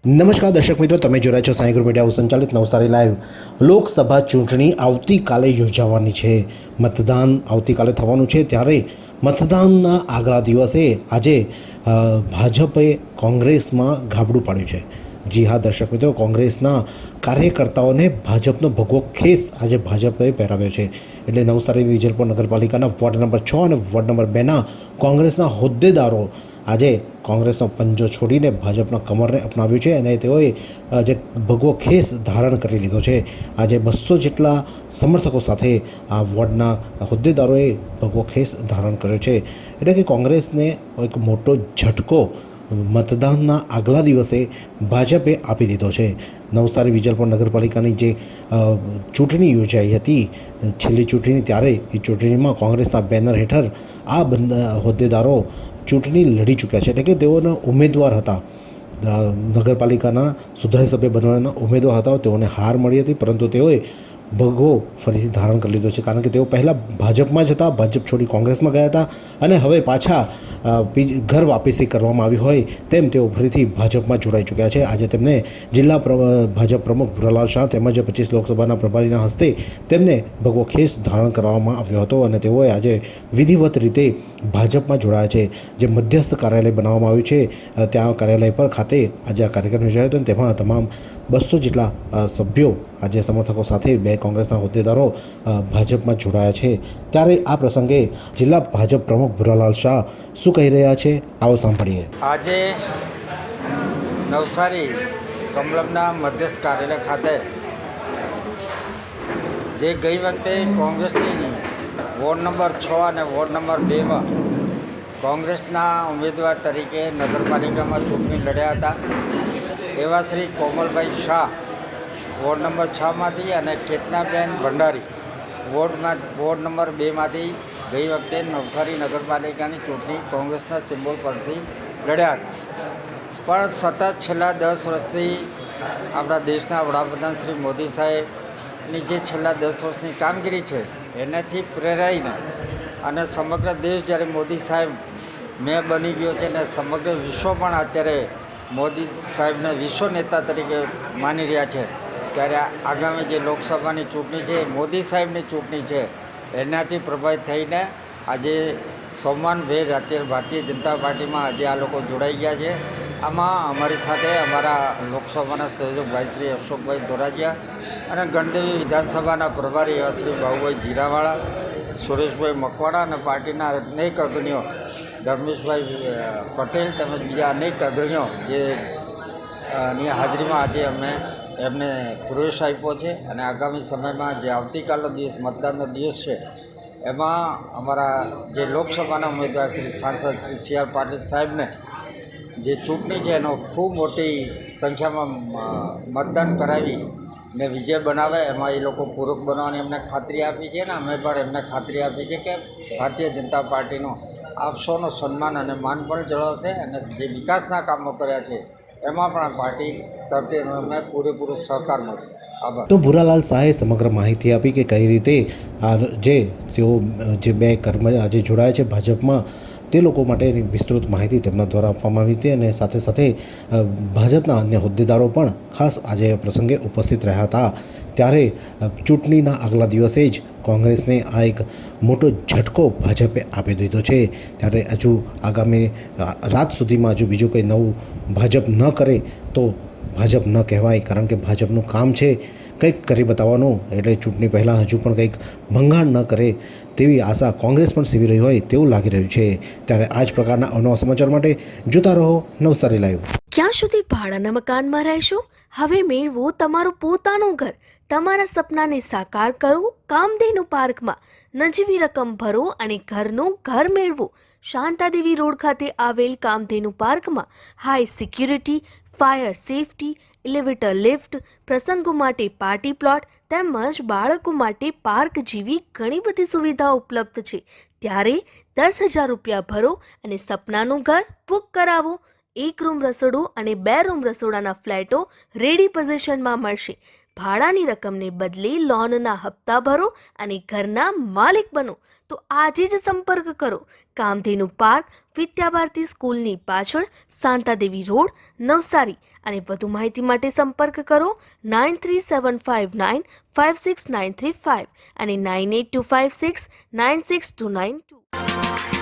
નમસ્કાર દર્શક મિત્રો, તમે જોઈ રહ્યા છો સાંઈ ગ્રુપ મીડિયા સંચાલિત નવસારી લાઈવ. લોકસભા ચૂંટણી આવતીકાલે યોજાવાની છે. મતદાન આવતીકાલે થવાનું છે, ત્યારે મતદાનના આગલા દિવસે આજે ભાજપે કોંગ્રેસમાં ગાબડું પાડ્યું છે. જી હા દર્શક મિત્રો, કોંગ્રેસના કાર્યકર્તાઓને ભાજપનો ભગવો ખેસ આજે ભાજપે પહેરાવ્યો છે. એટલે નવસારી વિજલપુર નગરપાલિકાના વોર્ડ નંબર 6 અને વોર્ડ નંબર 2ના કોંગ્રેસના હોદ્દેદારો આજે કોંગ્રેસનો પંજો છોડીને ભાજપના કમરને અપનાવ્યું છે અને તેઓએ જે ભગવો ખેસ ધારણ કરી લીધો છે. આજે 200 જેટલા સમર્થકો સાથે આ વોર્ડના હોદ્દેદારોએ ભગવો ખેસ ધારણ કર્યો છે. એટલે કે કોંગ્રેસને એક મોટો ઝટકો મતદાનના આગલા દિવસે ભાજપે આપી દીધો છે. નવસારી વિજલપુર નગરપાલિકાની જે ચૂંટણી યોજાઈ હતી, છેલ્લી ચૂંટણી, ત્યારે એ ચૂંટણીમાં કોંગ્રેસના બેનર હેઠળ આ હોદ્દેદારો ચૂંટણી લડી ચૂક્યા છે. એટલે કે તેઓના ઉમેદવાર હતા, નગરપાલિકાના સુધારી સભ્ય બનવાના ઉમેદવાર હતા. તેઓને હાર મળી હતી, પરંતુ તેઓએ ભગવો ફરીથી ધારણ કરી લીધો છે. કારણ કે તેઓ પહેલાં ભાજપમાં જ હતા, ભાજપ છોડી કોંગ્રેસમાં ગયા હતા અને હવે પાછા ઘર વાપસી કરવામાં આવી હોય તેમ તેઓ ફરીથી ભાજપમાં જોડાઈ ચૂક્યા છે. આજે તેમને જિલ્લા ભાજપ પ્રમુખ ભુરાલાલ શાહ તેમજ 25 લોકસભાના પ્રભારીના હસ્તે તેમને ભગવો ખેસ ધારણ કરવામાં આવ્યો હતો અને તેઓએ આજે વિધિવત રીતે ભાજપમાં જોડાયા છે. જે મધ્યસ્થ કાર્યાલય બનાવવામાં આવ્યું છે, ત્યાં કાર્યાલય પર ખાતે આજે આ કાર્યક્રમ યોજાયો હતો અને તેમાં તમામ 200 જેટલા સભ્યો આજે સમર્થકો સાથે બે કોંગ્રેસના હોદ્દેદારો ભાજપમાં જોડાયા છે. ત્યારે આ પ્રસંગે જિલ્લા ભાજપ પ્રમુખ ભુરાલાલ શાહ શું કહી રહ્યા છે, આવો સાંભળીએ. આજે નવસારી કમલમના મધ્યસ્થ કાર્યાલય ખાતે જે ગઈ વખતે કોંગ્રેસની વોર્ડ નંબર 6 અને વોર્ડ નંબર 2માં કોંગ્રેસના ઉમેદવાર તરીકે નગરપાલિકામાં ચૂંટણી લડ્યા હતા એવા શ્રી કોમલભાઈ શાહ વોર્ડ નંબર 6માંથી અને કેતનાબેન ભંડારી વોર્ડ નંબર 2માંથી ગઈ વખતે નવસારી નગરપાલિકાની ચૂંટણી કોંગ્રેસના સિમ્બોલ પરથી લડ્યા હતા. પણ સતત છેલ્લા 10 વર્ષથી આપણા દેશના વડાપ્રધાન શ્રી મોદી સાહેબની જે છેલ્લા 10 વર્ષની કામગીરી છે એનાથી પ્રેરાઈને અને સમગ્ર દેશ જ્યારે મોદી સાહેબ મેં બની ગયો છે અને સમગ્ર વિશ્વ પણ અત્યારે મોદી સાહેબને વિશ્વ નેતા તરીકે માની રહ્યા છે, ત્યારે આગામી જે લોકસભાની ચૂંટણી છે, મોદી સાહેબની ચૂંટણી છે, એનાથી પ્રભાવિત થઈને આજે સન્માનભેર અત્યારે ભારતીય જનતા પાર્ટીમાં આજે આ લોકો જોડાઈ ગયા છે. આમાં અમારી સાથે અમારા લોકસભાના સંયોજક ભાઈ શ્રી અશોકભાઈ ધોરાજીયા અને ગણદેવી વિધાનસભાના પ્રભારી એવા શ્રી બાબુભાઈ જીરાવાળા, સુરેશભાઈ મકવાડા અને પાર્ટીના અનેક અગ્રણીઓ ધર્મેશભાઈ પટેલ તેમજ બીજા અનેક અગ્રણીઓ જે ની હાજરીમાં આજે અમે એમને પ્રવેશ આપ્યો છે. અને આગામી સમયમાં જે આવતીકાલનો દિવસ મતદાનનો દિવસ છે એમાં અમારા જે લોકસભાના ઉમેદવાર શ્રી સાંસદ શ્રી સી આર પાટીલ સાહેબને જે ચૂંટણી છે એનો ખૂબ મોટી સંખ્યામાં મતદાન કરાવી ને વિજય બનાવે એમાં એ લોકો પૂરક બનવાની એમને ખાતરી આપી છે. ને અમે પણ એમને ખાતરી આપી છે કે ભારતીય જનતા પાર્ટીનો આપ સૌનો સન્માન અને માન પણ જળવાશે અને જે વિકાસના કામો કર્યા છે એમાં પણ પાર્ટી તરફથી એમને પૂરેપૂરો સહકાર મળશે. આભાર. તો ભુરાલાલ શાહે સમગ્ર માહિતી આપી કે કઈ રીતે આ તેઓ જે બે આજે જોડાયા છે ભાજપમાં, તે લોકો માટેની વિસ્તૃત માહિતી તેમના દ્વારા આપવામાં આવી હતી અને સાથે સાથે ભાજપના અન્ય હોદ્દેદારો પણ ખાસ આજે પ્રસંગે ઉપસ્થિત રહ્યા હતા. ત્યારે ચૂંટણીના આગલા દિવસે જ કોંગ્રેસને આ એક મોટો ઝટકો ભાજપે આપી દીધો છે. ત્યારે હજુ આગામી રાત સુધીમાં હજુ બીજું કંઈ નવું ભાજપ ન કરે તો ભાજપ ન કહેવાય, કારણ કે ભાજપનું કામ છે કંઈક કરી બતાવવાનું. એટલે ચૂંટણી પહેલાં હજુ પણ કંઈક ભંગાણ ન કરે તેવી આશા કોંગ્રેસ પણ સેવી રહી હોય તેવું લાગી રહ્યું છે. ત્યારે આ જ પ્રકારના અવનવા સમાચાર માટે જોતા રહો નવસારી લાઈવ. ક્યાં સુધી ભાડાના મકાનમાં રહેશો? હવે મેળવો તમારું પોતાનું ઘર. તમારા સપનાને સાકાર કરો કામધેનુ પાર્કમાં. નજીવી રકમ ભરો અને ઘરનું ઘર મેળવો. શાંતાદેવી રોડ ખાતે આવેલ કામધેનુ પાર્કમાં high security, fire safety, elevator lift, પ્રસંગો માટે પાર્ટી પ્લોટ તેમજ બાળકો માટે પાર્ક જેવી ઘણી બધી સુવિધાઓ ઉપલબ્ધ છે. ત્યારે 10,000 રૂપિયા ભરો અને સપનાનું ઘર બુક કરાવો. 1 રૂમ રસોડું અને 2 રૂમ રસોડાના ફ્લેટો રેડી પોઝિશનમાં મળશે. ભાડાની રકમને બદલે લોનના હપ્તા ભરો અને ઘરના માલિક બનો. તો આજે જ સંપર્ક કરો કામધેનુ પાર્ક, વિદ્યાભારતી સ્કૂલની પાછળ, શાંતાદેવી રોડ, નવસારી. અને વધુ માહિતી માટે સંપર્ક કરો 9375956935 અને 9825696292.